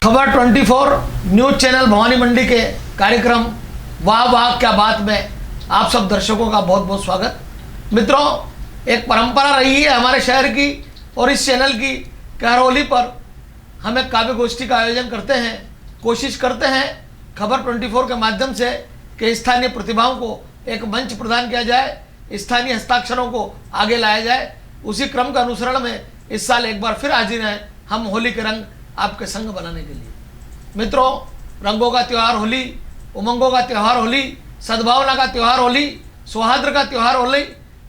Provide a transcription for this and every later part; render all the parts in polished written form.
खबर 24 news channel Bhavani मंडी के कार्यक्रम वाह वाह क्या बात में आप सब दर्शकों का बहुत बहुत स्वागत। मित्रों, एक परंपरा रही है हमारे शहर की और इस चैनल की कि हर होली पर हम एक काव्य गोष्ठी का आयोजन करते हैं। कोशिश करते हैं खबर 24 के माध्यम से कि स्थानीय प्रतिभाओं को एक मंच प्रदान किया जाए, स्थानीय हस्ताक्षरों को आगे लाया जाए। उसी क्रम का अनुसरण में इस साल एक बार फिर हाजिर हैं हम होली के रंग आपके संग बनाने के लिए। मित्रों, रंगों का त्यौहार होली, उमंगों का त्यौहार होली, सद्भावना का त्यौहार होली, सौहार्द का त्यौहार होली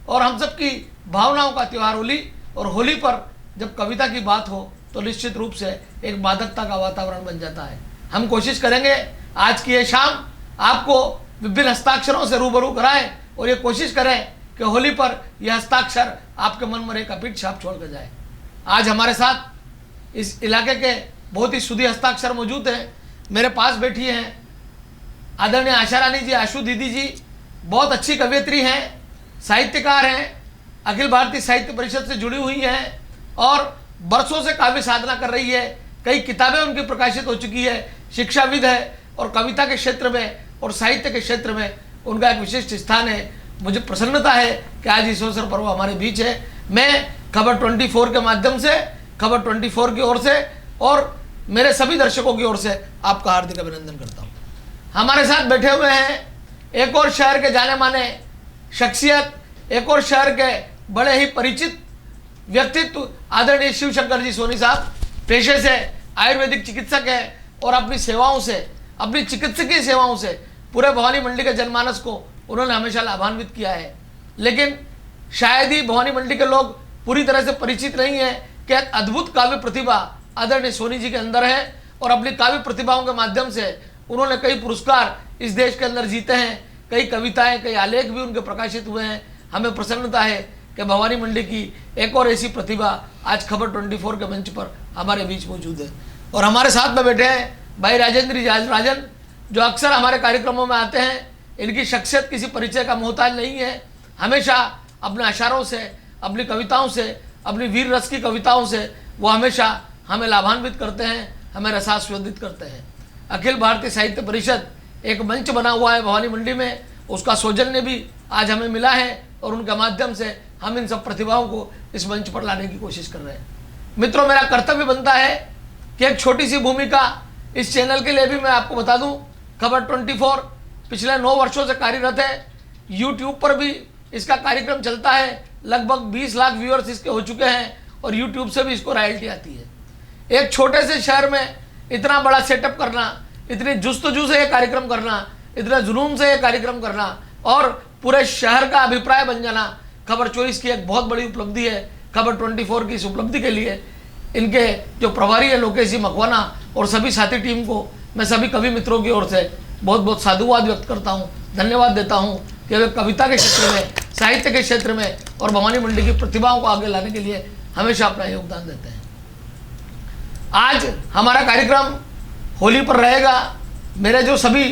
और हम सब की भावनाओं का त्यौहार होली। और होली पर जब कविता की बात हो तो निश्चित रूप से एक मादकता का वातावरण बन जाता है। हम कोशिश करेंगे आज की ये शाम आपको विभिन्न हस्ताक्षरों से रूबरू कराएं और ये कोशिश करें कि होली पर यह हस्ताक्षर आपके मन में एक अपिट छाप छोड़ कर जाए। आज हमारे साथ इस इलाके के बहुत ही सुधी हस्ताक्षर मौजूद हैं। मेरे पास बैठी हैं आदरणीय आशा रानी जी, आशु दीदी जी, बहुत अच्छी कवयित्री हैं, साहित्यकार हैं, अखिल भारतीय साहित्य परिषद से जुड़ी हुई हैं और बरसों से काव्य साधना कर रही है। कई किताबें उनकी प्रकाशित हो चुकी है, शिक्षाविद है और कविता के क्षेत्र में और साहित्य के क्षेत्र में उनका एक विशिष्ट स्थान है। मुझे प्रसन्नता है कि आज इस अवसर पर वो हमारे बीच है। मैं खबर 24 के माध्यम से, खबर 24 की ओर से और मेरे सभी दर्शकों की ओर से आपका हार्दिक अभिनंदन करता हूँ। हमारे साथ बैठे हुए हैं एक और शहर के जाने माने शख्सियत, एक और शहर के बड़े ही परिचित व्यक्तित्व आदरणीय शिव शंकर जी सोनी साहब। पेशे से आयुर्वेदिक चिकित्सक हैं और अपनी सेवाओं से, अपनी चिकित्सकीय सेवाओं से पूरे भवानी मंडी के जनमानस को उन्होंने हमेशा लाभान्वित किया है। लेकिन शायद ही भवानी मंडी के लोग पूरी तरह से परिचित नहीं है कि अद्भुत काव्य प्रतिभा आदरणीय सोनी जी के अंदर है और अपनी काव्य प्रतिभाओं के माध्यम से उन्होंने कई पुरस्कार इस देश के अंदर जीते हैं। कई कविताएं, कई आलेख भी उनके प्रकाशित हुए हैं। हमें प्रसन्नता है कि भवानी मंडी की एक और ऐसी प्रतिभा आज खबर 24 के मंच पर हमारे बीच मौजूद है। और हमारे साथ में बैठे हैं भाई राजेंद्र जी राजन, जो अक्सर हमारे कार्यक्रमों में आते हैं। इनकी शख्सियत किसी परिचय का मोहताज नहीं है, हमेशा अपने अशारों से, अपनी कविताओं से, अपनी वीर रस की कविताओं से वो हमेशा हमें लाभान्वित करते हैं, हमें रसास्वादित करते हैं। अखिल भारतीय साहित्य परिषद एक मंच बना हुआ है भवानी मंडी में, उसका सौजन्य भी आज हमें मिला है और उनके माध्यम से हम इन सब प्रतिभाओं को इस मंच पर लाने की कोशिश कर रहे हैं। मित्रों, मेरा कर्तव्य बनता है कि एक छोटी सी भूमिका इस चैनल के लिए भी मैं आपको बता दूं। खबर 24 पिछले 9 वर्षों से कार्यरत है। यूट्यूब पर भी इसका कार्यक्रम चलता है, लगभग 20 लाख व्यूअर्स इसके हो चुके हैं और यूट्यूब से भी इसको रॉयल्टी आती है। एक छोटे से शहर में इतना बड़ा सेटअप करना, इतनी जुस्तजू से ये कार्यक्रम करना, इतने जुनून से ये कार्यक्रम करना और पूरे शहर का अभिप्राय बन जाना खबर 24 की एक बहुत बड़ी उपलब्धि है। खबर 24 की इस उपलब्धि के लिए इनके जो प्रभारी है लोकेश जी मकवाना और सभी साथी टीम को मैं सभी कवि मित्रों की ओर से बहुत बहुत साधुवाद व्यक्त करता हूँ, धन्यवाद देता हूँ कि वे कविता के क्षेत्र में, साहित्य के क्षेत्र में और भवानी मंडी की प्रतिभाओं को आगे लाने के लिए हमेशा अपना योगदान देते हैं। आज हमारा कार्यक्रम होली पर रहेगा। मेरे जो सभी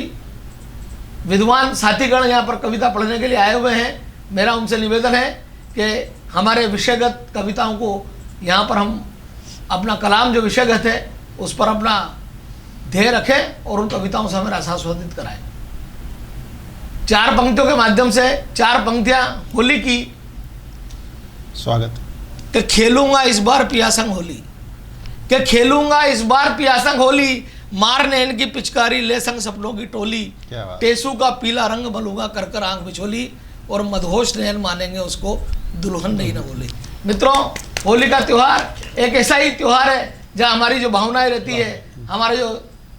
विद्वान साथीगण यहाँ पर कविता पढ़ने के लिए आए हुए हैं, मेरा उनसे निवेदन है कि हमारे विषयगत कविताओं को यहाँ पर हम अपना कलाम जो विषयगत है उस पर अपना ध्येय रखें और उन कविताओं से हमें रसास्वादित कराएं। 4 पंक्तियों के माध्यम से 4 पंक्तियाँ होली की। स्वागत। कि खेलूंगा इस बार पियासंग होली, कि खेलूंगा इस बार पियासंग होली, मार नैन की पिचकारी ले संग सपनों की टोली, टेसू का पीला रंग मलूंगा कर कर आंख बिछोली और मदहोश नैन मानेंगे उसको दुल्हन नहीं न बोली। मित्रों, होली का त्यौहार एक ऐसा ही त्यौहार है जहाँ हमारी जो भावनाएं रहती है,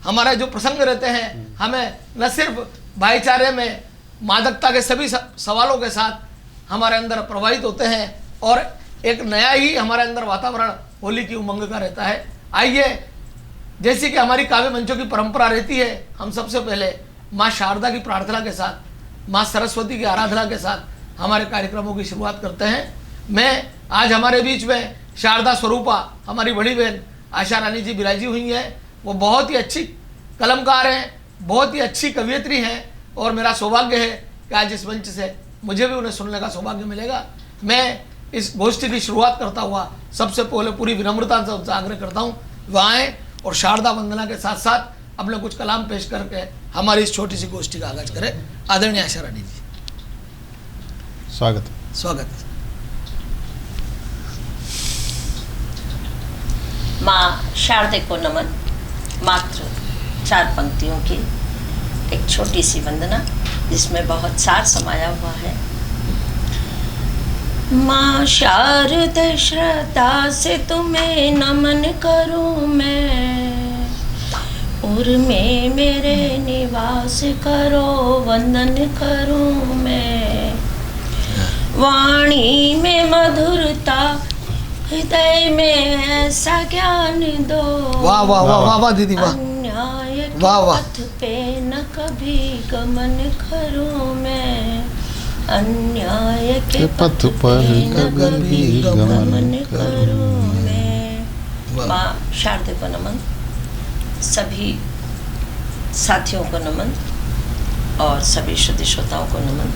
हमारे जो प्रसंग रहते हैं, हमें न सिर्फ भाईचारे में मादकता के सभी सवालों के साथ हमारे अंदर प्रवाहित होते हैं और एक नया ही हमारे अंदर वातावरण होली की उमंग का रहता है। आइए, जैसी कि हमारी काव्य मंचों की परंपरा रहती है, हम सबसे पहले माँ शारदा की प्रार्थना के साथ, माँ सरस्वती की आराधना के साथ हमारे कार्यक्रमों की शुरुआत करते हैं। मैं आज हमारे बीच में शारदा स्वरूपा हमारी बड़ी बहन आशा रानी जी विराजी हुई हैं। वो बहुत ही अच्छी कलमकार हैं, बहुत ही अच्छी कवयित्री हैं और मेरा सौभाग्य है कि आज इस मंच से मुझे भी उन्हें सुनने का सौभाग्य मिलेगा। मैं इस गोष्ठी की शुरुआत करता हुआ सबसे पहले पूरी विनम्रता से उनसे आग्रह करता हूँ, वह आएँ और शारदा वंदना के साथ साथ अपने कुछ कलाम पेश करके हमारी इस छोटी सी गोष्ठी का आगाज करें। आदरणीय आशा रानी जी, स्वागत। स्वागत। माँ शारदे को नमन। मात्र 4 पंक्तियों की एक छोटी सी वंदना जिसमें बहुत सार समाया हुआ है। माँ शारदे श्रद्धा से तुम्हें नमन करूं मैं, उर में मेरे निवास करो वंदन करूं मैं। वाणी में मधुरता, हृदय में ऐसा ज्ञान दो। वाह वाह वाह वाह वाह दीदी वाह। अन्याय के वाह, वाह। पथ पे न कभी गमन करूं मैं, अन्याय के पथ पर न कभी गमन करूं मैं। वाह। माँ शारदे को नमन, सभी साथियों को नमन और सभी शुद्ध श्रोताओं को नमन।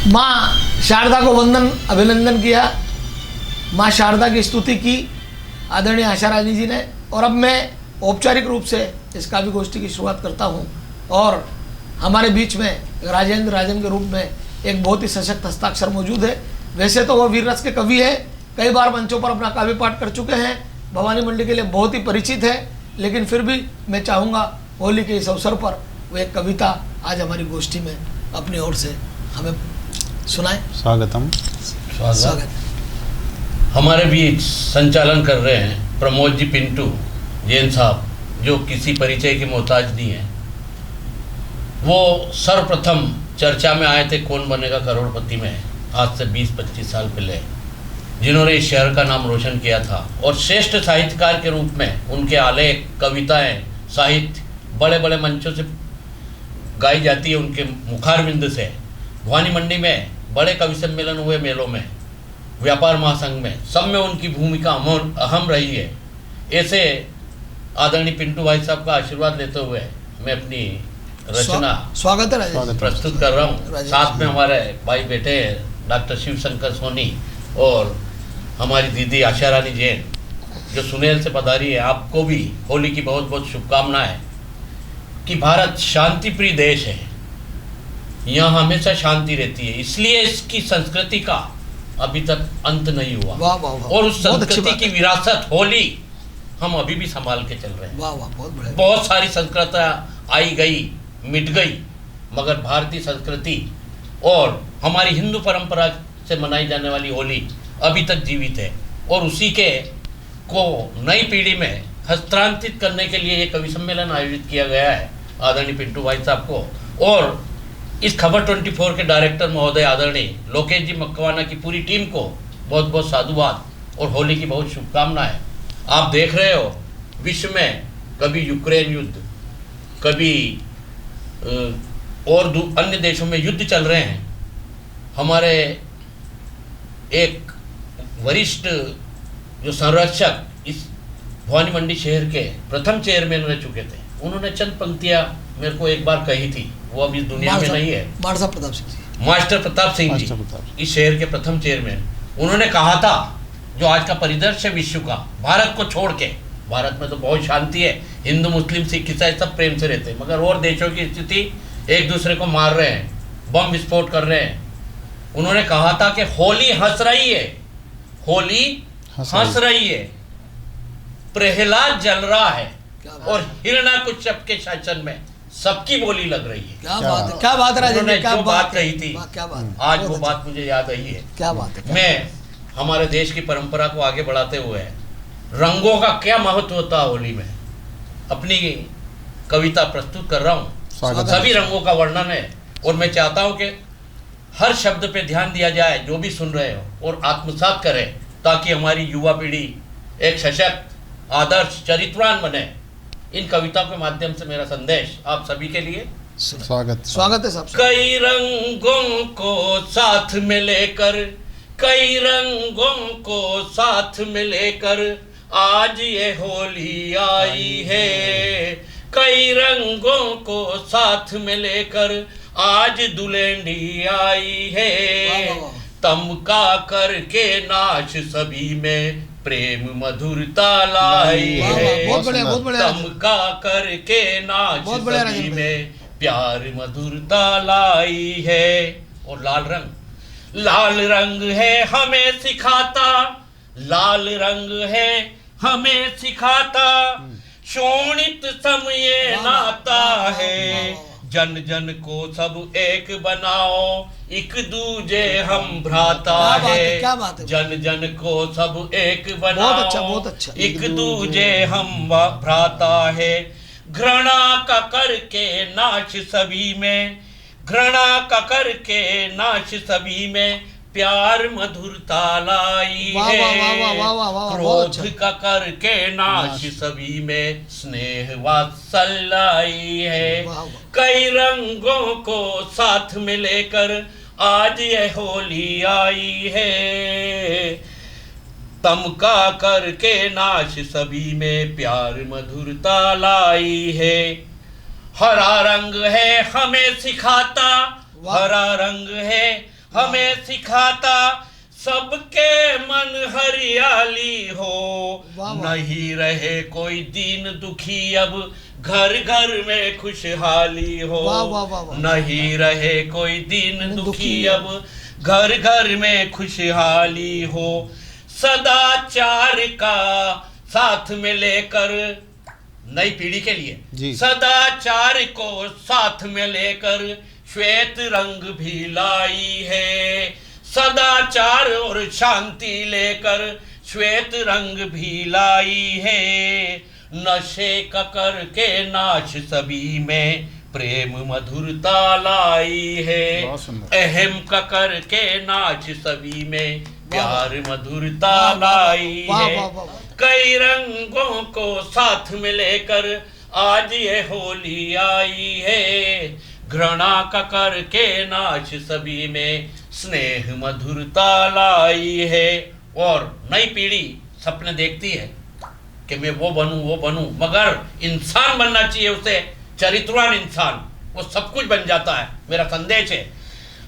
माँ शारदा को वंदन अभिनंदन किया, माँ शारदा की स्तुति की आदरणीय आशा रानी जी ने। और अब मैं औपचारिक रूप से इस काव्य गोष्ठी की शुरुआत करता हूँ। और हमारे बीच में राजेंद्र राजन के रूप में एक बहुत ही सशक्त हस्ताक्षर मौजूद है। वैसे तो वह वीर रस के कवि है, कई बार मंचों पर अपना काव्य पाठ कर चुके हैं, भवानी मंडी के लिए बहुत ही परिचित है, लेकिन फिर भी मैं चाहूँगा होली के इस अवसर पर वो एक कविता आज हमारी गोष्ठी में अपनी ओर से हमें सुनाए। स्वागतम। स्वागत। हमारे बीच संचालन कर रहे हैं प्रमोद जी पिंटू जैन साहब, जो किसी परिचय के मोहताज नहीं है। वो सर्वप्रथम चर्चा में आए थे कौन बनेगा करोड़पति में, आज से 20-25 साल पहले, जिन्होंने इस शहर का नाम रोशन किया था। और श्रेष्ठ साहित्यकार के रूप में उनके आलेख, कविताएं, साहित्य बड़े बड़े मंचों से गाई जाती है, उनके मुखारविंद से। भवानी मंडी में बड़े कवि सम्मेलन हुए, मेलों में, व्यापार महासंघ में, सब में उनकी भूमिका अहम रही है। ऐसे आदरणीय पिंटू भाई साहब का आशीर्वाद लेते हुए मैं अपनी रचना स्वागत है राजेश। प्रस्तुत कर रहा हूँ। राजेश। साथ में हमारे भाई बैठे हैं डॉक्टर शिवशंकर सोनी और हमारी दीदी आशा रानी जैन, जो सुनेल से पधारी है। आपको भी होली की बहुत बहुत शुभकामनाएं। कि भारत शांति प्रिय देश है, यहाँ हमेशा शांति रहती है, इसलिए इसकी संस्कृति का अभी तक अंत नहीं हुआ। वाह वाह वाह। और उस बहुत अच्छी संस्कृति बात की है। विरासत होली हम अभी भी संभाल के चल रहे हैं। वाह वाह, बहुत बढ़िया। बहुत सारी संस्कृतियाँ आई गई, मिट गई, मगर भारतीय संस्कृति और हमारी हिंदू परंपरा से मनाई जाने वाली होली अभी तक जीवित है। और उसी के को नई पीढ़ी में हस्तांतरित करने के लिए ये कवि सम्मेलन आयोजित किया गया है आदरणीय पिंटू भाई साहब को। और इस खबर 24 के डायरेक्टर महोदय आदरणीय लोकेश जी मकवाना की पूरी टीम को बहुत बहुत साधुवाद और होली की बहुत शुभकामनाएं। आप देख रहे हो विश्व में कभी यूक्रेन युद्ध, कभी और अन्य देशों में युद्ध चल रहे हैं। हमारे एक वरिष्ठ जो संरक्षक इस भवानी मंडी शहर के प्रथम चेयरमैन रह चुके थे, उन्होंने चंद पंक्तियां मेरे को एक बार कही थी। वो अभी दुनिया में नहीं है। मास्टर प्रताप सिंह जी। मास्टर प्रताप सिंह जी, इस शहर के प्रथम चेयरमैन। उन्होंने कहा था जो आज का परिदृश्य विश्व का, भारत को छोड़ के, भारत में तो बहुत शांति है, हिंदू मुस्लिम सिख ईसाई सब प्रेम से रहते हैं, मगर और देशों की स्थिति एक दूसरे को मार रहे हैं, बम विस्फोट कर रहे हैं। उन्होंने कहा था कि होली हंस रही है, होली हंस रही है, प्रहलाद जल रहा है और हिरण्याकश्यप के शासन में सबकी बोली लग रही है। क्या बात है, क्या बात है राजेंद्र, उन्होंने क्या जो बात है। कही थी, वाह, क्या बात है। आज बहुत वो अच्छा। बात मुझे याद आई है। क्या बात है। मैं हमारे देश की परंपरा को आगे बढ़ाते हुए रंगों का क्या महत्व होता है होली में, अपनी कविता प्रस्तुत कर रहा हूँ। सभी रंगों का वर्णन है और मैं चाहता हूँ कि हर शब्द पे ध्यान दिया जाए, जो भी सुन रहे हो, और आत्मसात करें, ताकि हमारी युवा पीढ़ी एक सशक्त, आदर्श, चरित्रवान बने। इन कविताओं के माध्यम से मेरा संदेश आप सभी के लिए। स्वागत। स्वागत है साहब। कई रंगों को साथ में लेकर, कई रंगों को साथ में लेकर आज ये होली आई है। कई रंगों को साथ में लेकर आज दुलेंडी आई है। तमका करके नाच सभी में प्रेम मधुरता लाई वाह, वाह, है। बहुत बढ़िया, बहुत बढ़िया। तमका करके नाच बहुत बढ़िया सभी राजन भाई। में प्यार मधुरता लाई है। और लाल रंग है हमें सिखाता, लाल रंग है हमें सिखाता, शोणित समय नाता है। जन जन को सब एक बनाओ, एक दूजे हम भ्राता क्या बात है, है। क्या बात है। जन जन को सब एक बहुत बनाओ, अच्छा, बहुत अच्छा। एक दूजे हम भ्राता है। घृणा का करके नाच सभी में, घृणा का करके नाच सभी में प्यार मधुरता लाई वाह, है। वाह, वाह, वाह, वाह, वाह, वाह, बहुत क्रोध अच्छा। का करके नाच सभी में स्नेह वात्सल्य आई है। वाह, वाह। कई रंगों को साथ में लेकर आज यह होली आई है। तमका करके नाच सभी में प्यार मधुरता लाई है। हरा रंग है हमें सिखाता, वाह। हरा रंग है हमें सिखाता, सबके मन हरियाली हो। वाह, वाह। नहीं रहे कोई दीन दुखी, अब घर घर में खुशहाली हो। वाह, वाह, वाह, वाह। नहीं रहे कोई दीन दुखी दुखी, अब घर घर में खुशहाली हो। सदाचार का साथ में लेकर, नई पीढ़ी के लिए जी। सदाचार को साथ में लेकर श्वेत रंग भी लाई है। सदाचार और शांति लेकर श्वेत रंग भी लाई है। नशे का करके नाच सभी में प्रेम मधुरता लाई है। बहुत सुंदर। अहम का करके नाच सभी में प्यार मधुरता वाह, वाह, लाई वाह, है। वाह, वाह, वाह। कई रंगों को साथ में लेकर आज ये होली आई है। घृणा का करके नाच सभी में स्नेह मधुरता लाई है। और नई पीढ़ी सपने देखती है कि मैं वो बनूं, मगर इंसान बनना चाहिए उसे, चरित्रवान इंसान, वो सब कुछ बन जाता है। मेरा संदेश है,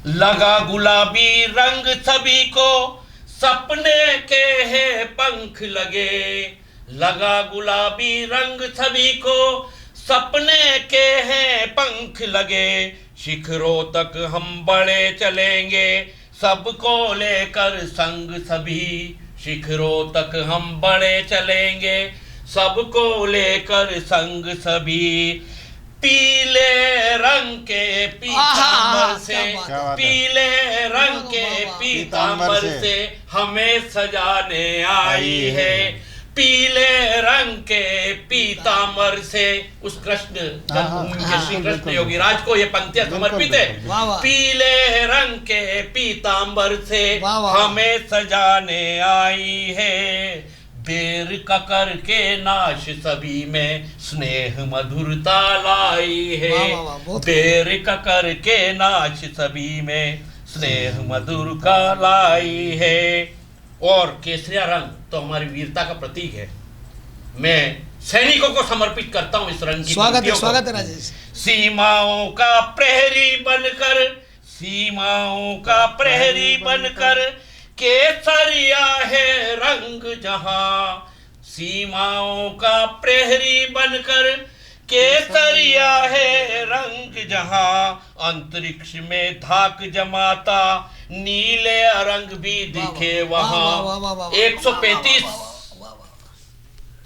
लगा गुलाबी रंग सभी को, सपने के हैं पंख लगे। लगा गुलाबी रंग सभी को, सपने के हैं पंख लगे। शिखरों तक हम बढ़े चलेंगे, सबको लेकर संग सभी। शिखरों तक हम बढ़े चलेंगे, सबको लेकर संग सभी। पीले रंग के पीतांबर से, क्या बात है। पीले रंग के वाह, वाह, वाह। पीतांबर से हमें सजाने आई है। पीले रंग के पीतांबर से, उस कृष्ण जन्मभूमि के श्री कृष्ण योगी राज को ये पंक्तियां समर्पित है। वाह, वाह। पीले रंग के पीतांबर से वाह, वाह। हमें सजाने आई है। बेर का करके नाश सभी में स्नेह मधुरता लाई है। वाह, वाह, वाह, बहुत बेर का करके नाश सभी में स्नेह मधुर का लाई है। और केसरिया रंग तो हमारी वीरता का प्रतीक है। मैं सैनिकों को समर्पित करता हूं इस रंग की पंक्तियों को। स्वागत है राजेश। सीमाओं का प्रहरी बनकर, सीमाओं का प्रहरी बनकर, केसरिया है रंग जहां। सीमाओं का प्रहरी बनकर, केसरिया है रंग जहां। अंतरिक्ष में धाक जमाता, नीले रंग भी दिखे वहां। 135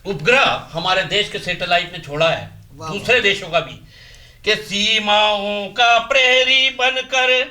उपग्रह हमारे देश के सैटेलाइट ने छोड़ा है, दूसरे देशों का भी, कि सीमाओं का प्रहरी बनकर,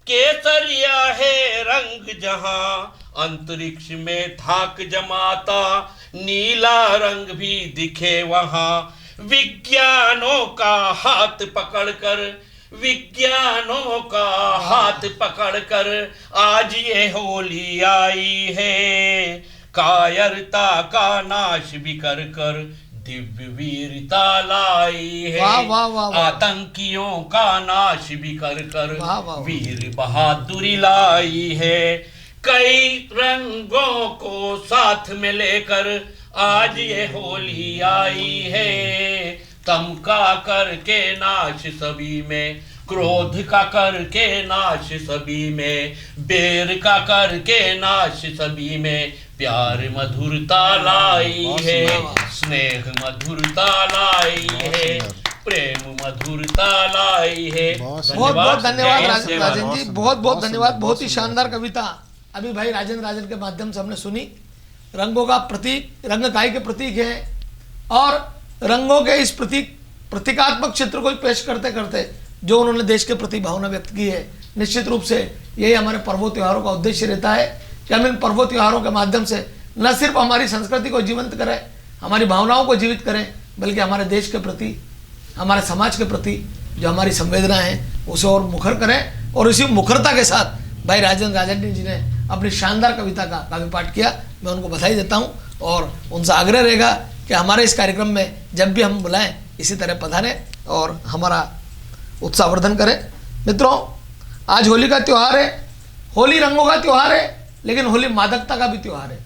केसरिया है रंग जहां। अंतरिक्ष में धाक जमाता, नीला रंग भी दिखे वहां। विज्ञानों का हाथ पकड़कर, विज्ञानों का हाथ पकड़कर आज ये होली आई है। कायरता का नाश भी कर कर दिव्य वीरता लाई है। वाह, वाह, वाह, वाह। आतंकियों का नाश भी कर कर वाह, वाह, वाह। वीर बहादुरी लाई है। कई रंगों को साथ में लेकर आज ये होली आई है। तमका करके नाच सभी में क्रोध का करके नाश सभी में, बैर का करके नाश सभी में, प्यार मधुरता लाई है, स्नेह मधुरता लाई है, प्रेम मधुरता लाई है। बहुत बहुत धन्यवाद राजन जी, बहुत बहुत बहुत धन्यवाद। सुंदर, बहुत ही बहुत शानदार कविता अभी भाई राजन के माध्यम से हमने सुनी। रंगों का प्रतीक, रंग काय के प्रतीक है, और रंगों के इस प्रतीकात्मक चित्र को पेश करते करते जो उन्होंने देश के प्रति भावना व्यक्त की है, निश्चित रूप से यही हमारे पर्वों त्योहारों का उद्देश्य रहता है कि हम इन पर्वों त्योहारों के माध्यम से न सिर्फ हमारी संस्कृति को जीवंत करें, हमारी भावनाओं को जीवित करें, बल्कि हमारे देश के प्रति, हमारे समाज के प्रति जो हमारी संवेदना है उसे और मुखर करें। और इसी मुखरता के साथ भाई राजन जी ने अपनी शानदार कविता का काव्य पाठ किया। मैं उनको बधाई देता हूं और उनसे आग्रह रहेगा कि हमारे इस कार्यक्रम में जब भी हम बुलाएं इसी तरह पधारें और हमारा उत्साहवर्धन करें। मित्रों, आज होली का त्यौहार है। होली रंगों का त्यौहार है, लेकिन होली मादकता का भी त्यौहार है।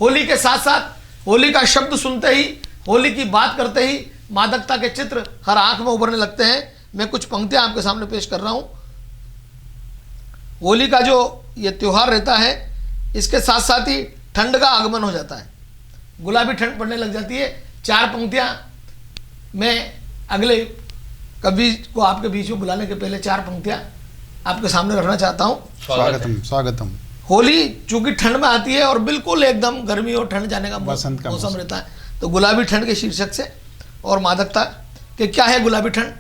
होली के साथ साथ होली का शब्द सुनते ही, होली की बात करते ही मादकता के चित्र हर आंख में उभरने लगते हैं। मैं कुछ पंक्तियां आपके सामने पेश कर रहा हूं। होली का जो ये त्यौहार रहता है, इसके साथ साथ ही ठंड का आगमन हो जाता है, गुलाबी ठंड पड़ने लग जाती है। 4 पंक्तियां मैं अगले कवि को आपके बीच में बुलाने के पहले 4 पंक्तियां आपके सामने रखना चाहता हूं। स्वागतम स्वागतम। होली चूंकि ठंड में आती है और बिल्कुल एकदम गर्मी और ठंड जाने का बसंत का मौसम रहता है, तो गुलाबी ठंड के शीर्षक से और मादकता कि क्या है गुलाबी ठंड,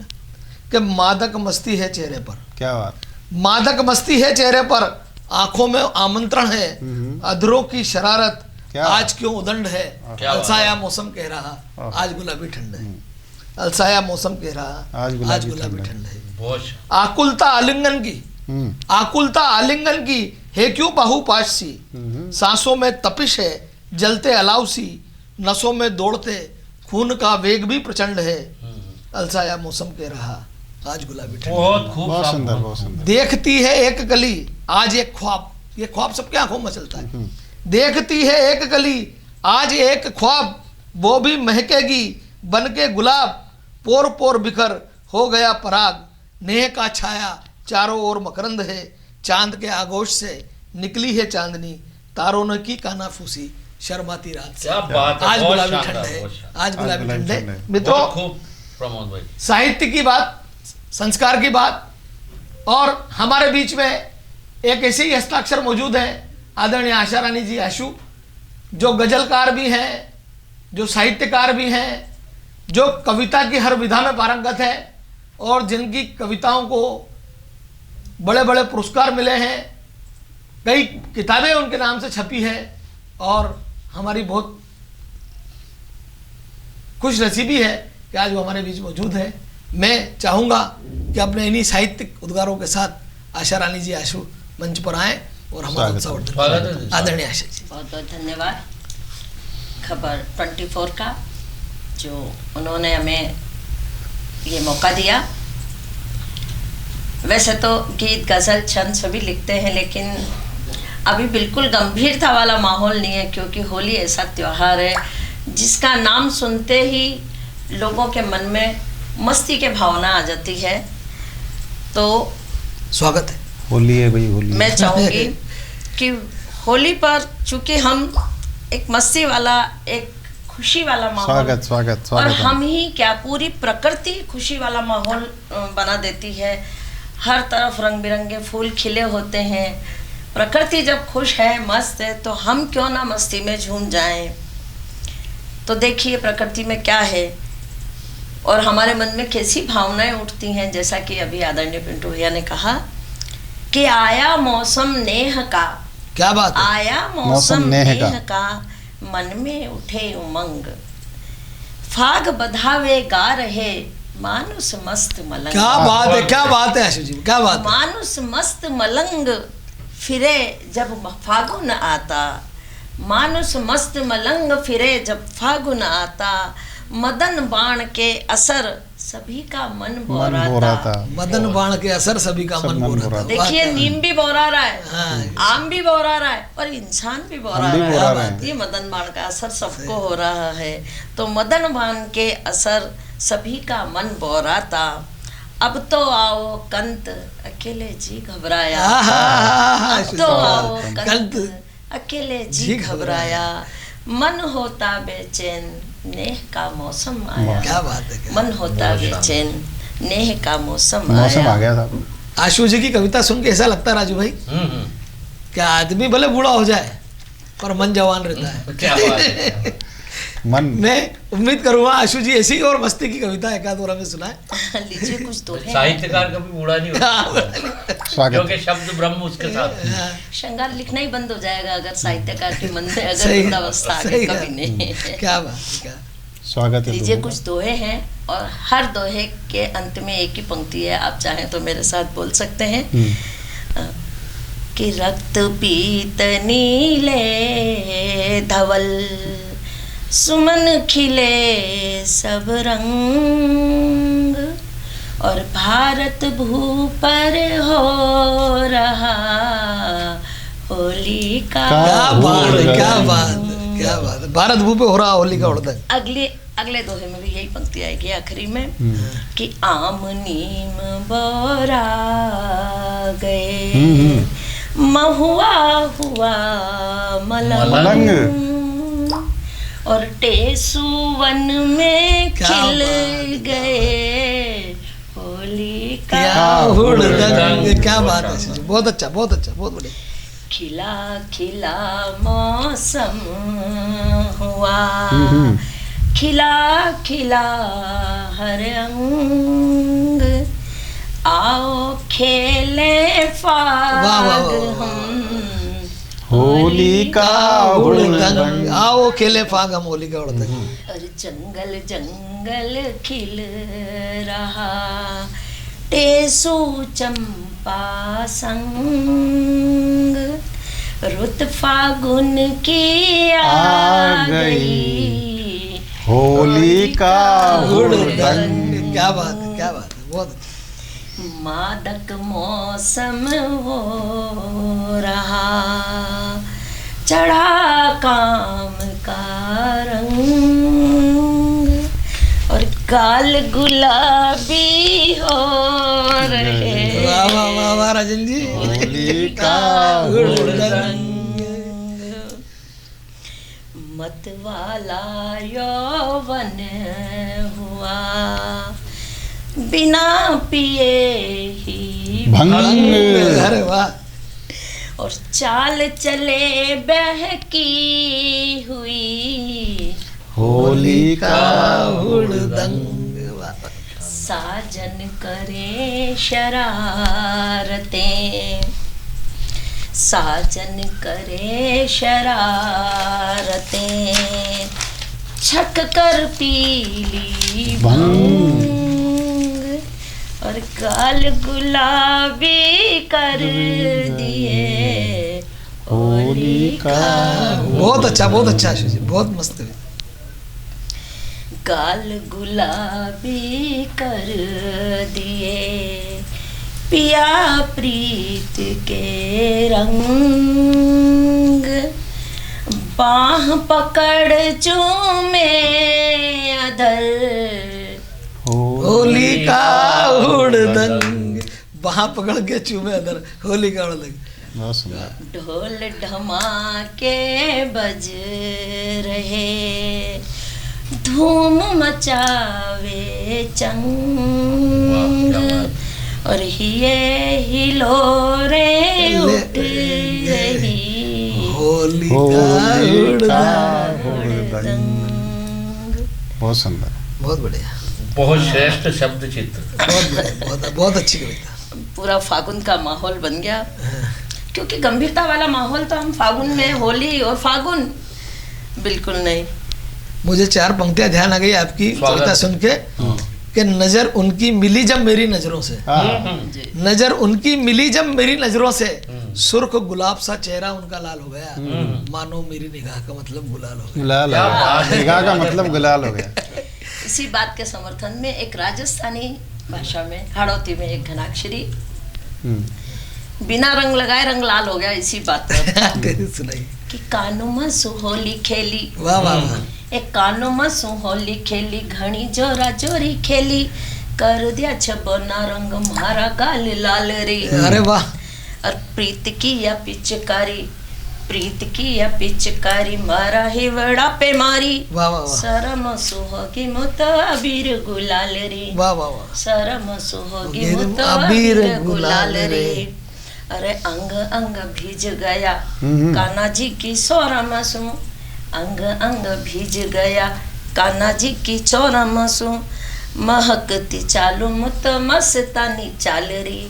कि मादक मस्ती है चेहरे पर। क्या बात। मादक मस्ती है चेहरे पर, आंखों में आमंत्रण है, अधरों की शरारत, आज क्यों उदंड है, अलसाया मौसम कह रहा आज गुलाबी ठंड है, अलसाया मौसम कह रहा आज गुलाबी ठंड है। आकुलता आलिंगन की, आकुलता आलिंगन की है क्यों बाहुपाश सी, सांसों में तपिश है जलते अलाव सी, नसों में दौड़ते खून का वेग भी प्रचंड है, अलसाया मौसम कह रहा आज गुलाबी ठंड। बहुत सुंदर, बहुत सुंदर। देखती है एक कली आज एक ख्वाब, ये ख्वाब सबके आंखों में चलता है। देखती है एक कली आज एक ख्वाब, वो भी महकेगी बनके गुलाब, पोर पोर बिखर हो गया पराग, नेह का छाया चारों ओर मकरंद है, चांद के आगोश से निकली है चांदनी, तारों ने की कानाफूसी शर्माती रात से। आज गुलाबी ठंड है, आज गुलाबी ठंड है। मित्रों, प्रमोद भाई, साहित्य की बात, संस्कार की बात, और हमारे बीच में एक ऐसे ही हस्ताक्षर मौजूद है आदरणीय आशा रानी जी आशु, जो गजलकार भी हैं, जो साहित्यकार भी हैं, जो कविता की हर विधा में पारंगत है और जिनकी कविताओं को बड़े बड़े पुरस्कार मिले हैं, कई किताबें उनके नाम से छपी है, और हमारी बहुत खुश नसीबी है कि आज वो हमारे बीच मौजूद है। मैं चाहूँगा कि अपने इन्हीं साहित्यिक उद्गारों के साथ आशा रानी जी आशु मंच पर आएँ और हमारा उत्साहवर्धन करें। आदरणीय आशा जी, बहुत बहुत धन्यवाद खबर 24 का, जो उन्होंने हमें ये मौका दिया। वैसे तो गीत गज़ल छंद सभी लिखते हैं, लेकिन अभी बिल्कुल गंभीरता वाला माहौल नहीं है, क्योंकि होली ऐसा त्यौहार है जिसका नाम सुनते ही लोगों के मन में मस्ती के भावना आ जाती है। तो स्वागत है। होली है भाई, होली। मैं चाहूँगी कि होली पर चूंकि हम एक मस्ती वाला, एक खुशी वाला माहौल, स्वागत स्वागत स्वागत, और हम ही क्या पूरी प्रकृति खुशी वाला माहौल बना देती है। हर तरफ रंग बिरंगे फूल खिले होते हैं। प्रकृति जब खुश है, मस्त है, तो हम क्यों ना मस्ती में झूम जाएं। तो देखिए प्रकृति में क्या है और हमारे मन में कैसी भावनाएं उठती हैं। जैसा कि अभी आदरणीय पिंटू भैया ने कहा कि आया मौसम नेह का, क्या बात है? आया मौसम नेह का, मन में उठे उमंग, फाग बधावे गा रहे मानुस मस्त मलंग। क्या बात है, क्या बात है आशु जी, क्या बात है। मानुस मस्त मलंग फिरे जब फागुन आता, मानुस मस्त मलंग फिरे जब फागुन आता, मदन बाण के असर सभी का मन बोराता। मदन बाण के असर सभी का मन बोराता। देखिए, नीम भी बोरा रहा है, आम भी बोरा रहा है, और इंसान भी बोरा रहा है। ये मदन बाण का असर सबको हो रहा है। तो मदन बाण के असर सभी का मन बोराता, अब तो आओ कंत अकेले जी घबराया, आहा, अब तो आओ कंत कंत अकेले जी जी घबराया, मन होता बेचैन नेह का मौसम आया, क्या बात है, क्या मन होता बेचैन नेह का मौसम मौसम आ आया। गया साहब। आशु जी की कविता सुन के ऐसा लगता है राजू भाई, क्या आदमी भले बूढ़ा हो जाए पर मन जवान रहता है। क्या बात है। मन मैं उम्मीद करूंगा आशु जी ऐसी और मस्ती की कविता एक आध और हमें सुनाए। लीजिए कुछ दोहे। साहित्यकार कभी बूढ़ा नहीं होता, स्वागत। क्योंकि शब्द ब्रह्म उसके साथ है। श्रृंगार लिखना ही बंद हो जाएगा अगर साहित्यकार के मन में अगर सही है, वृद्धावस्था आ सही गई, है। कभी नहीं। क्या बात है, क्या स्वागत है लीजिए तुम्हारा। कुछ दोहे हैं और हर दोहे के अंत में एक ही पंक्ति है, आप चाहें तो मेरे साथ बोल सकते हैं कि रक्त पीत नीले धवल सुमन खिले सब रंग, और भारत भू पर हो रहा होली का क्या बात है, हुड़दंग। क्या बात है, क्या बात है। भारत भू पे हो रहा होली का हुड़दंग। अगले दोहे में भी यही पंक्ति आएगी आखिरी में कि आम नीम बोरा गए, महुआ हुआ मलंग, और टेसुवन में क्या खिल बात है, गए होली का क्या हुड़दंग, क्या बात है आशु जी, बहुत अच्छा, बहुत अच्छा, बहुत बढ़िया। खिला खिला मौसम हुआ, खिला खिला हर अंग, आओ खेले फाग वाह, वाह, वाह, वाह। हम होली का हुड़दंग, हुड़दंग। आओ खेले फाग हम होली का हुड़दंग। और जंगल जंगल खिल रहा, टेसु चंपा संग, रुत फागुन की आ गई होली का हुड़दंग। हुड़दंग, क्या बात है, क्या बात है, बहुत अच्छा। मादक मौसम हो रहा, चढ़ा काम का रंग, और गाल गुलाबी हो रहे, वाह वाह वाह वाह राजन जी। होली का हुड़दंग। मत वाला यौवन हुआ, बिना पिए ही भंग। अरे वाह, और चाल चले बहकी हुई, होली का हुड़दंग, वाह। साजन करे शरारतें, साजन करे शरारतें, छक कर पीली भंग, और गाल गुलाबी कर दिए होली का बहुत अच्छा, बहुत अच्छा आशु जी, बहुत मस्त है। गाल गुलाबी कर दिए पिया प्रीत के रंग, बाह पकड़ चूमे अधर होली का हुड़दंग, वहां पकड़ के चूमे अंदर होली का हुड़दंग। बहुत सुंदर। ढोल ढमाके बज रहे, धूम मचावे चंग, और ये हिलोरे उठ रही होली का होली का हुड़दंग। हुड़दंग। बहुत सुंदर। बहुत बढ़िया, बहुत श्रेष्ठ शब्द चित्र। बहुत बढ़िया, बहुत बहुत अच्छी कविता। पूरा फागुन का माहौल बन गया, क्योंकि गंभीरता वाला माहौल तो हम फागुन में, होली और फागुन बिल्कुल नहीं। मुझे 4 पंक्तियां ध्यान आ गई आपकी स्वागत। कविता सुन के, कि नजर उनकी मिली जब मेरी नजरों से, जी। नजर उनकी मिली जब मेरी नजरों से, सुर्ख गुलाब सा चेहरा उनका लाल हो गया, मानो मेरी निगाह का मतलब गुलाल हो गया। गुलाल क्या हो गया। बात है। निगाह का मतलब गुलाल हो गया। इसी बात के समर्थन में एक राजस्थानी भाषा में, हाड़ौती में एक घनाक्षरी, बिना रंग लगाए रंग लाल हो गया, इसी बात पर सुनाई। कि कानू में सुहोली खेली, वाह वाह वाह, एक कानू में सुहोली खेली, घनी जोरा जोरी खेली, कर दिया छबना रंग मारा गाल लाल रे। अरे वाह, और प्रीत की या पिचकारी, प्रीत की या पिचकारी मारा ही वड़ा पे मारी। वाह वाह वाह, शरम सुहागी मुत अबीर गुलाल रे। वाह वाह वाह, शरम सुहागी अबीर मुत अबीर अबीर गुलाल गुलाल रे। रे। अरे अंग अंग भीज गया कान्हा जी की सोरमसु, अंग अंग भीज गया कान्हा जी की चोरमसु। महकती चालू मुत मस्तानी चाल री,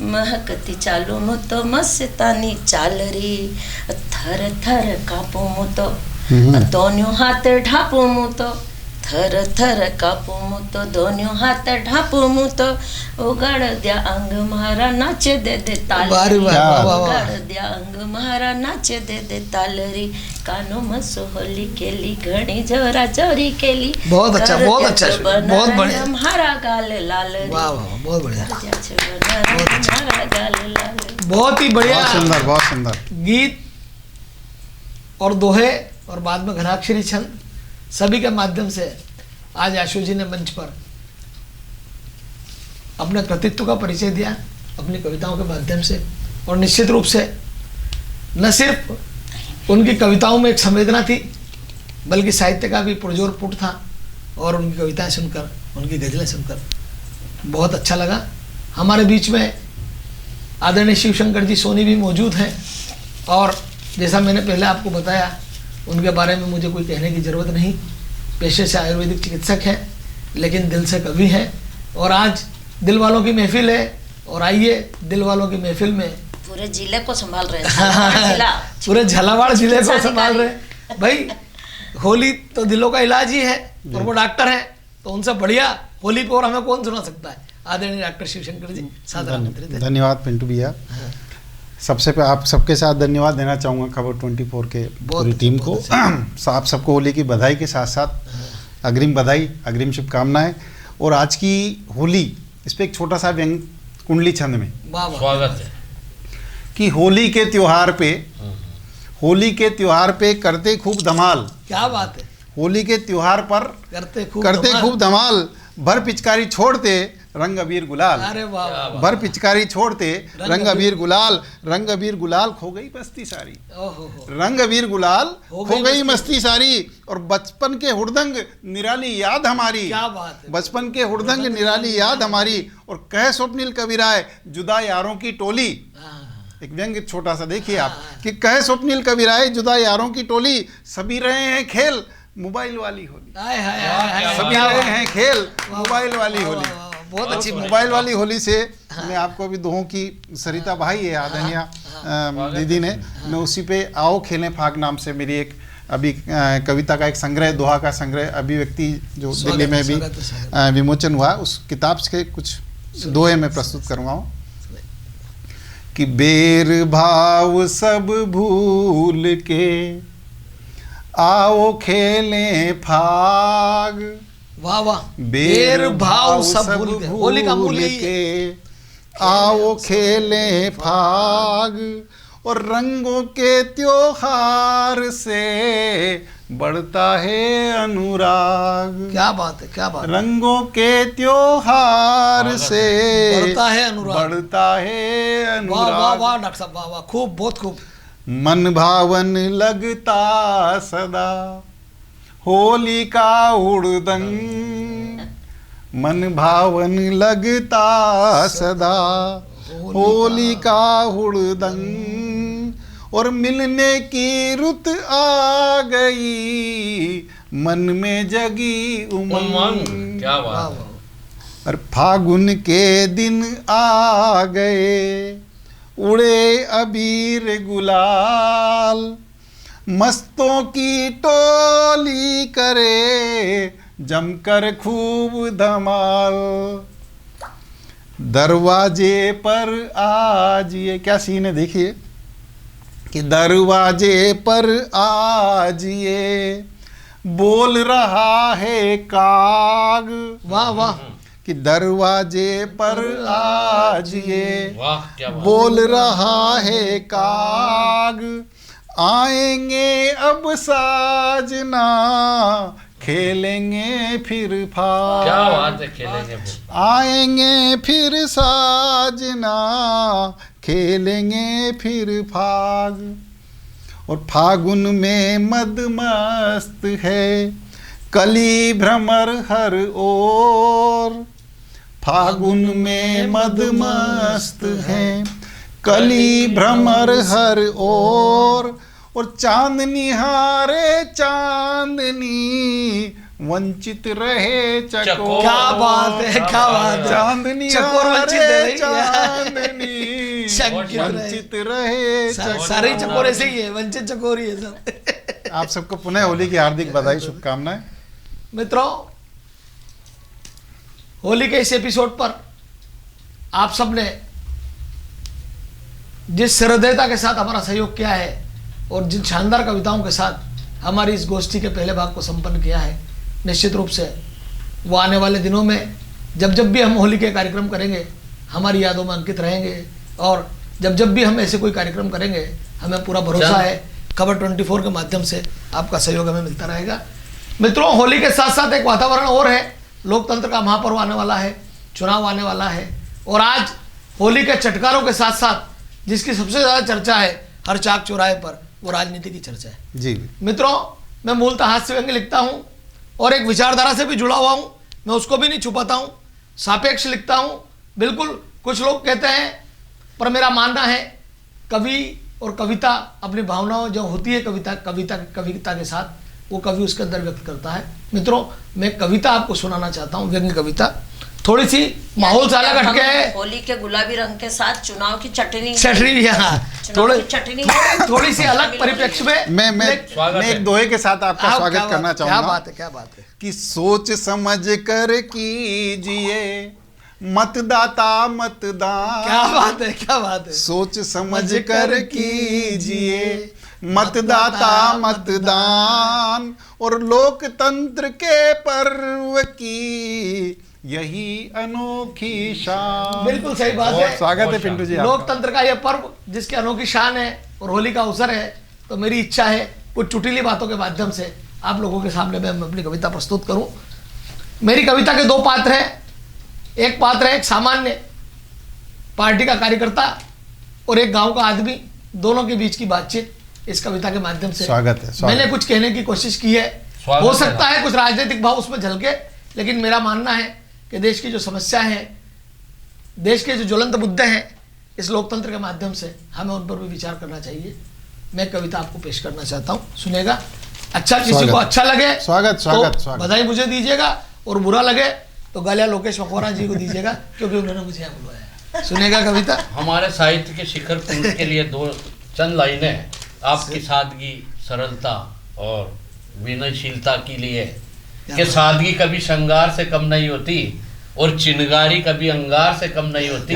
महकती चालू मुत मस्तानी चाल री। थर थर कापू मुत दोनों हाथ ढापू मुत, थर थर कापू मुत दोनों हाथ ढापू मुत। उगड़ दिया अंग मारा नाच दे दे ताल वाह रे री, वाह, वाह वाह वाह। उगड़ दिया अंग मारा नाच दे दे ताल री। कानो मसो होली केली घणी जोरा जोरी केली। बहुत अच्छा, कर बहुत दिया अच्छा, छबना बहुत बढ़िया। रंग मारा गाल लाल री, वाह वाह, बहुत बढ़िया, कर दिया छबना रंग मारा गाल लाल री। बहुत ही बढ़िया बहुत सुंदर, बहुत सुंदर। गीत और दोहे और बाद में घनाक्षरी छंद सभी के माध्यम से आज आशु जी ने मंच पर अपने कृतित्व का परिचय दिया अपनी कविताओं के माध्यम से। और निश्चित रूप से न सिर्फ उनकी कविताओं में एक संवेदना थी, बल्कि साहित्य का भी पुरजोर पुट था। और उनकी कविताएं सुनकर, उनकी गज़लें सुनकर बहुत अच्छा लगा। हमारे बीच में आदरणीय शिवशंकर जी सोनी भी मौजूद हैं, और जैसा मैंने पहले आपको बताया उनके बारे में मुझे कोई कहने की ज़रूरत नहीं। पेशे से आयुर्वेदिक चिकित्सक हैं, लेकिन दिल से कवि हैं। और आज दिल वालों की महफिल है, और आइए दिल वालों की महफिल में पूरे जिले को संभाल रहे हैं, झालावाड़ जिला। पूरे झालावाड़ जिले को चिकित्सा संभाल रहे हैं। भाई होली तो दिलों का इलाज ही है, और वो डॉक्टर हैं, तो उनसे बढ़िया होली पे और हमें कौन सुना सकता है। आदरणीय डॉक्टर शिवशंकर जी, सादर आमंत्रित है। धन्यवाद पिंटू भैया। सबसे पे आप सबके साथ धन्यवाद देना चाहूँगा खबर 24 के पूरी टीम को। आप सबको होली की बधाई के साथ साथ अग्रिम बधाई, अग्रिम शुभकामनाएं। और आज की होली, इस पर एक छोटा सा व्यंग कुंडली छंद में वाह वाह, स्वागत है। कि होली के त्योहार पे, होली के त्योहार पे करते खूब धमाल, क्या बात है, होली के त्योहार पर करते खूब धमाल, भर पिचकारी छोड़ते रंग अबीर गुलाल। अरे वाह वाह, भर पिचकारी छोड़ते रंग अबीर गुलाल, रंग अबीर गुलाल खो गई मस्ती सारी, ओहो हो, रंग अबीर गुलाल हो खो गई गई मस्ती सारी। और बचपन के हुड़दंग निराली याद हमारी, क्या बात है, बचपन के हुड़दंग निराली याद हमारी। और कहे स्वप्निल कबीराय जुदा यारों की टोली, हाँ, एक व्यंग छोटा सा देखिए आप, कि कहे स्वप्निल कबीराय जुदा यारों की टोली, सभी रहे हैं खेल मोबाइल वाली होली, हाय हाय हाय हाय, सभी क्या रहे बात, हैं खेल मोबाइल वाली वाह, होली। वाह, वाह, बहुत अच्छी मोबाइल वाली होली से मैं आपको अभी दोहों की सरिता भाई है आदरणीय दीदी ने, मैं उसी पे आओ खेलें फाग नाम से मेरी एक अभी कविता का एक संग्रह, दोहा का संग्रह अभिव्यक्ति जो दिल्ली में भी विमोचन हुआ, उस किताब से कुछ दोहे में प्रस्तुत करूँगा। कि बेर भाव सब भूल के आओ खेलें फाग, वाह वाह, बेर भाव सब भूल गए। होली का मूल यही है। के आओ खेलें फाग, और रंगों के त्योहार से बढ़ता है अनुराग। क्या बात है, क्या बात है, रंगों के त्योहार से बढ़ता है अनुराग, बढ़ता है वाह वाह अनुराग। वाह डॉक्टर साहब, वाह वाह, खूब, बहुत खूब। मन भावन लगता सदा होली का हुड़दंग, मन भावन लगता सदा होली का हुड़दंग। और मिलने की रुत आ गई, मन में जगी उमंग। क्या वाह बात है। वाह, और फागुन के दिन आ गए, उड़े अबीर गुलाल, मस्तों की टोली करे जमकर खूब धमाल। दरवाजे पर आज ये क्या सीन है देखिए, कि दरवाजे पर आज ये बोल रहा है काग। वाह वाह, कि दरवाजे पर आज ये वाह क्या बात। बोल रहा है काग, आएंगे अब साजना खेलेंगे फिर फाग। क्या बात है, खेलेंगे फिर। आएंगे फिर साजना, खेलेंगे फिर फाग। और फागुन में मदमस्त है कली भ्रमर हर ओर। फागुन में मदमस्त है कली भ्रमर हर ओर। और चांदनी हारे चांदनी, वंचित रहे चकोर। क्या बात है, क्या बात है। चांदनी चकोर वंचित हारे रहे। चांदनी, शंकित रहे। वंचित रहे चकोर। सारे चकोर ऐसे ही है, वंचित चकोर ही है सब। आप सबको पुनः होली की हार्दिक बधाई, शुभकामनाएं। मित्रों, होली के इस एपिसोड पर आप सबने जिस हृदयता के साथ हमारा सहयोग किया है और जिन शानदार कविताओं के साथ हमारी इस गोष्ठी के पहले भाग को संपन्न किया है, निश्चित रूप से वो आने वाले दिनों में जब जब भी हम होली के कार्यक्रम करेंगे हमारी यादों में अंकित रहेंगे। और जब जब भी हम ऐसे कोई कार्यक्रम करेंगे, हमें पूरा भरोसा है खबर 24 के माध्यम से आपका सहयोग हमें मिलता रहेगा। मित्रों, होली के साथ साथ एक वातावरण और है, लोकतंत्र का महापर्व आने वाला है, चुनाव आने वाला है। और आज होली के चटकारों के साथ साथ जिसकी सबसे ज़्यादा चर्चा है हर चाक चौराहे पर, वो राजनीति की चर्चा है। जी मित्रों, मैं मूलतः हास्य व्यंग्य लिखता हूँ और एक विचारधारा से भी जुड़ा हुआ हूँ, मैं उसको भी नहीं छुपाता हूँ, सापेक्ष लिखता हूँ। बिल्कुल, कुछ लोग कहते हैं, पर मेरा मानना है कवि और कविता अपनी भावनाओं जो होती है कविता के साथ, वो कवि उसके अंदर व्यक्त करता है। मित्रों, मैं कविता आपको सुनाना चाहता हूँ, व्यंग्य कविता, थोड़ी सी माहौल से अलग हटके है। होली के गुलाबी रंग के साथ चुनाव की चटनी थोड़ी सी अलग परिप्रेक्ष्य में मैं एक दोहे के साथ आपका स्वागत करना चाहूंगा। क्या बात है, क्या बात है। कि सोच समझ कर कीजिए मतदाता मतदान। क्या बात है, क्या बात है। सोच समझ कर कीजिए मतदाता मतदान। और लोकतंत्र के पर्व की यही अनोखी शान। बिल्कुल सही बात है। स्वागत है पिंटू जी आपका। लोकतंत्र का यह पर्व जिसकी अनोखी शान है और होली का अवसर है, तो मेरी इच्छा है कुछ चुटीली बातों के माध्यम से आप लोगों के सामने मैं अपनी कविता प्रस्तुत करूं। मेरी कविता के दो पात्र हैं। एक पात्र है एक सामान्य पार्टी का कार्यकर्ता और एक गांव का आदमी, दोनों के बीच की बातचीत इस कविता के माध्यम से स्वागत है। मैंने कुछ कहने की कोशिश की है। हो सकता है कुछ राजनीतिक भाव उसमें झलके, लेकिन मेरा मानना है कि देश की जो समस्या है, देश के जो ज्वलंत मुद्दे हैं, इस लोकतंत्र के माध्यम से हमें उन पर भी विचार करना चाहिए। मैं कविता आपको पेश करना चाहता हूँ, सुनेगा। अच्छा, किसी को अच्छा लगे स्वागत तो बधाई मुझे दीजिएगा, और बुरा लगे तो गालियां लोकेश मकवाना जी को दीजिएगा, क्योंकि उन्होंने मुझे यहाँ बुलवाया। सुनेगा कविता। हमारे साहित्य के शिखर पुरुष के लिए दो चंद लाइनें आपकी सादगी, सरलता और विनयशीलता के लिए कि सादगी कभी श्रृंगार से कम नहीं होती और चिनगारी कभी अंगार से कम नहीं होती,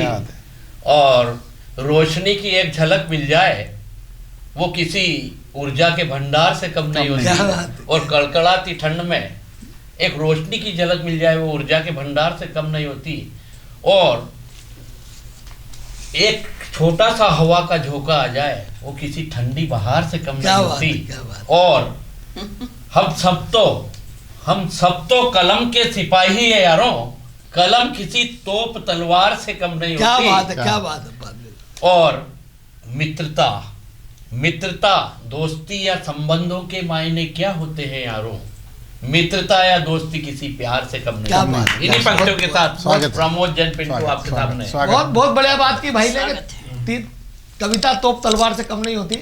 और रोशनी की एक झलक मिल जाए वो किसी ऊर्जा के भंडार से कम नहीं होती, और कड़कड़ाती ठंड में एक रोशनी की झलक मिल जाए वो ऊर्जा के भंडार से कम नहीं होती, और एक छोटा सा हवा का झोंका आ जाए वो किसी ठंडी बहार से कम नहीं होती। और हम सब तो कलम के सिपाही है यारों, कलम किसी तोप तलवार से कम नहीं क्या होती। बात है, क्या बात है। और मित्रता दोस्ती या संबंधों के मायने क्या होते हैं यारों, मित्रता या दोस्ती किसी प्यार से कम नहीं होती। इन्हीं पंक्तियों के साथ प्रमोद जैन पिंटू आपके सामने। बहुत बढ़िया बात की भाई ने। कविता तोप तलवार से कम नहीं होती।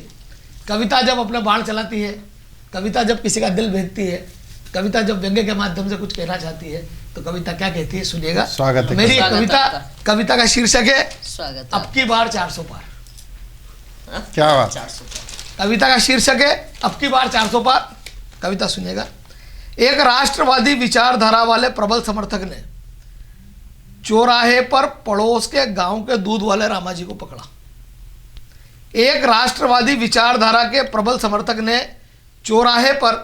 कविता जब अपने बाण चलाती है, कविता जब किसी का दिल भेजती है, कविता जब व्यंग्य के माध्यम से कुछ कहना चाहती है, तो कविता क्या कहती है, सुनिएगा। स्वागत है। मेरी कविता का शीर्षक है अब की बार 400 पार। क्या बात। कविता का शीर्षक है अब की बार 400 पार। कविता सुनिएगा। एक राष्ट्रवादी विचारधारा वाले प्रबल समर्थक ने चौराहे पर पड़ोस के गांव के दूध वाले रामाजी को पकड़ा। एक राष्ट्रवादी विचारधारा के प्रबल समर्थक ने चौराहे पर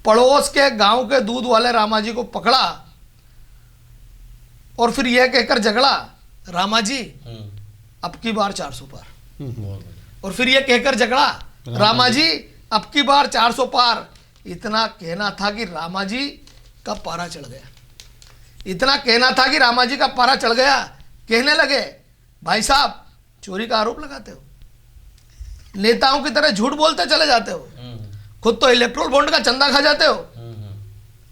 पड़ोस के गांव के दूध वाले रामाजी को पकड़ा और फिर यह कहकर झगड़ा, रामाजी अब की बार 400 पार। और फिर यह कहकर झगड़ा, रामाजी अब की बार 400 पार। इतना कहना था कि रामाजी का पारा चढ़ गया। इतना कहना था कि रामा जी का पारा चढ़ गया, कहने लगे भाई साहब चोरी का आरोप लगाते हो, नेताओं की तरह झूठ बोलते चले जाते हो, खुद तो इलेक्ट्रोल बॉन्ड का चंदा खा जाते हो,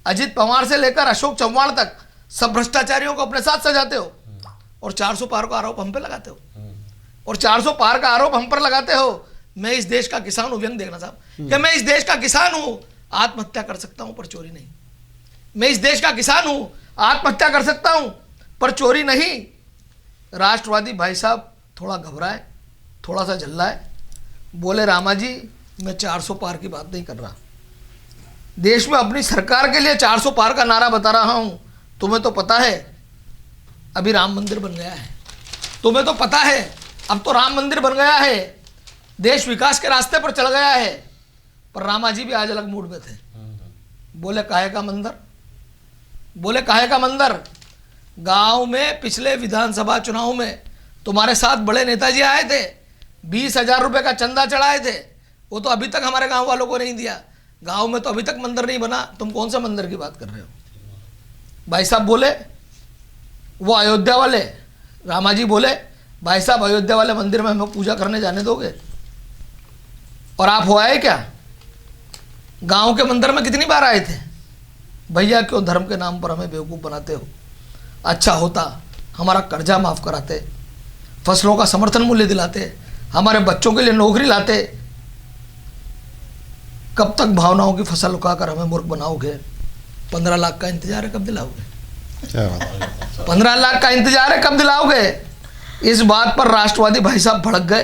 अजित पवार से लेकर अशोक चौहान तक सब भ्रष्टाचारियों को अपने साथ सजाते हो, और 400 पार का आरोप हम पे लगाते हो, और 400 पार का आरोप हम पर लगाते हो। मैं इस देश का किसान हूं, व्यंग देखना साहब, कि मैं इस देश का किसान हूं, आत्महत्या कर सकता हूं पर चोरी नहीं। मैं इस देश का किसान हूं, आत्महत्या कर सकता हूं पर चोरी नहीं। राष्ट्रवादी भाई साहब थोड़ा घबराए, थोड़ा सा झल्लाए, बोले रामा जी मैं 400 पार की बात नहीं कर रहा, देश में अपनी सरकार के लिए 400 पार का नारा बता रहा हूं। तुम्हें तो पता है अभी राम मंदिर बन गया है, तुम्हें तो पता है अब तो राम मंदिर बन गया है, देश विकास के रास्ते पर चल गया है। पर रामा जी भी आज अलग मूड में थे। बोले काहे का मंदिर, बोले काहे का मंदिर, गांव में पिछले विधानसभा चुनाव में तुम्हारे साथ बड़े नेताजी आए थे, 20,000 रुपये का चंदा चढ़ाए थे, वो तो अभी तक हमारे गांव वालों को नहीं दिया, गांव में तो अभी तक मंदिर नहीं बना, तुम कौन सा मंदिर की बात कर रहे हो। भाई साहब बोले वो अयोध्या वाले, रामा जी बोले भाई साहब अयोध्या वाले मंदिर में हमें पूजा करने जाने दोगे, और आप हो आए क्या, गांव के मंदिर में कितनी बार आए थे, भैया क्यों धर्म के नाम पर हमें बेवकूफ़ बनाते हो, अच्छा होता हमारा कर्जा माफ़ कराते, फसलों का समर्थन मूल्य दिलाते, हमारे बच्चों के लिए नौकरी लाते, कब तक भावनाओं की फसल उगाकर हमें मूर्ख बनाओगे, 15 लाख का इंतजार है कब दिलाओगे, क्या बात है। 15 लाख का इंतजार है कब दिलाओगे। इस बात पर राष्ट्रवादी भाई साहब भड़क गए,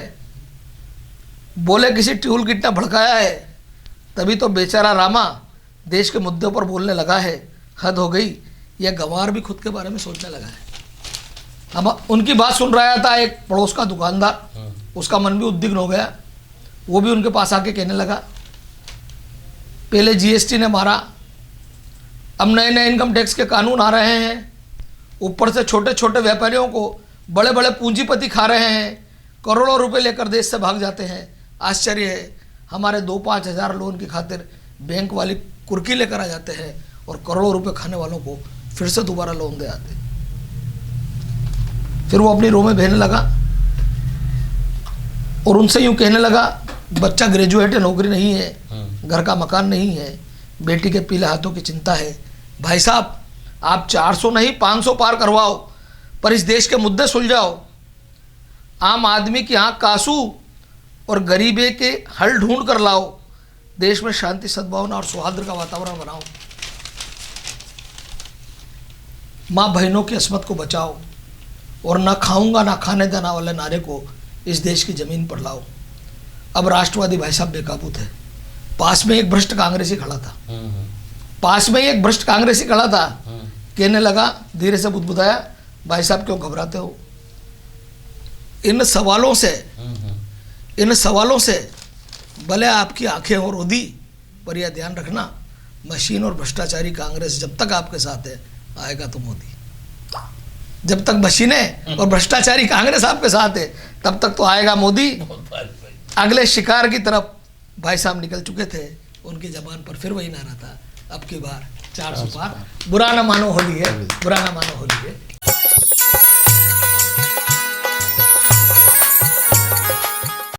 बोले किसी टूल किट ने भड़काया है, तभी तो बेचारा रामा देश के मुद्दे पर बोलने लगा है, हद हो गई, यह गंवार भी खुद के बारे में सोचने लगा है। हम उनकी बात सुन रहा था एक पड़ोस का दुकानदार, उसका मन भी उद्विग्न हो गया, वो भी उनके पास आके कहने लगा पहले जीएसटी ने मारा, अब नए नए इनकम टैक्स के कानून आ रहे हैं, ऊपर से छोटे छोटे व्यापारियों को बड़े बड़े पूंजीपति खा रहे हैं, करोड़ों रुपए लेकर देश से भाग जाते हैं। आश्चर्य है, हमारे 2-5 हज़ार लोन की खातिर बैंक वाली कुर्की लेकर आ जाते हैं और करोड़ों रुपए खाने वालों को फिर से दोबारा लोन दे आते। फिर वो अपनी रो में बहने लगा और उनसे यूँ कहने लगा बच्चा ग्रेजुएट है, नौकरी नहीं है, घर का मकान नहीं है, बेटी के पीले हाथों की चिंता है। भाई साहब आप 400 नहीं 500 पार करवाओ, पर इस देश के मुद्दे सुलझाओ, आम आदमी की आंख का आंसू और गरीबी के हल ढूंढ कर लाओ, देश में शांति सद्भावना और सौहार्द का वातावरण बनाओ, माँ बहनों की अस्मत को बचाओ और ना खाऊंगा ना खाने देना वाले नारे को इस देश की ज़मीन पर लाओ। अब राष्ट्रवादी भाई साहब बेकाबू थे, पास में एक भ्रष्ट कांग्रेसी खड़ा था, पास में एक भ्रष्ट कांग्रेसी खड़ा था, कहने लगा धीरे से बुदबुदाया भाई साहब क्यों घबराते हो। इन सवालों से भले आपकी आंखें हो रोदी, पर यह ध्यान रखना मशीन और भ्रष्टाचारी कांग्रेस जब तक आपके साथ है आएगा तो मोदी। जब तक मशीनें और भ्रष्टाचारी कांग्रेस आपके साथ है तब तक तो आएगा मोदी। अगले शिकार की तरफ भाई साहब निकल चुके थे, उनकी जबान पर फिर वही नारा था, अब की बार 400 पार, बुरा ना मानो होली है, बुरा ना मानो होली है।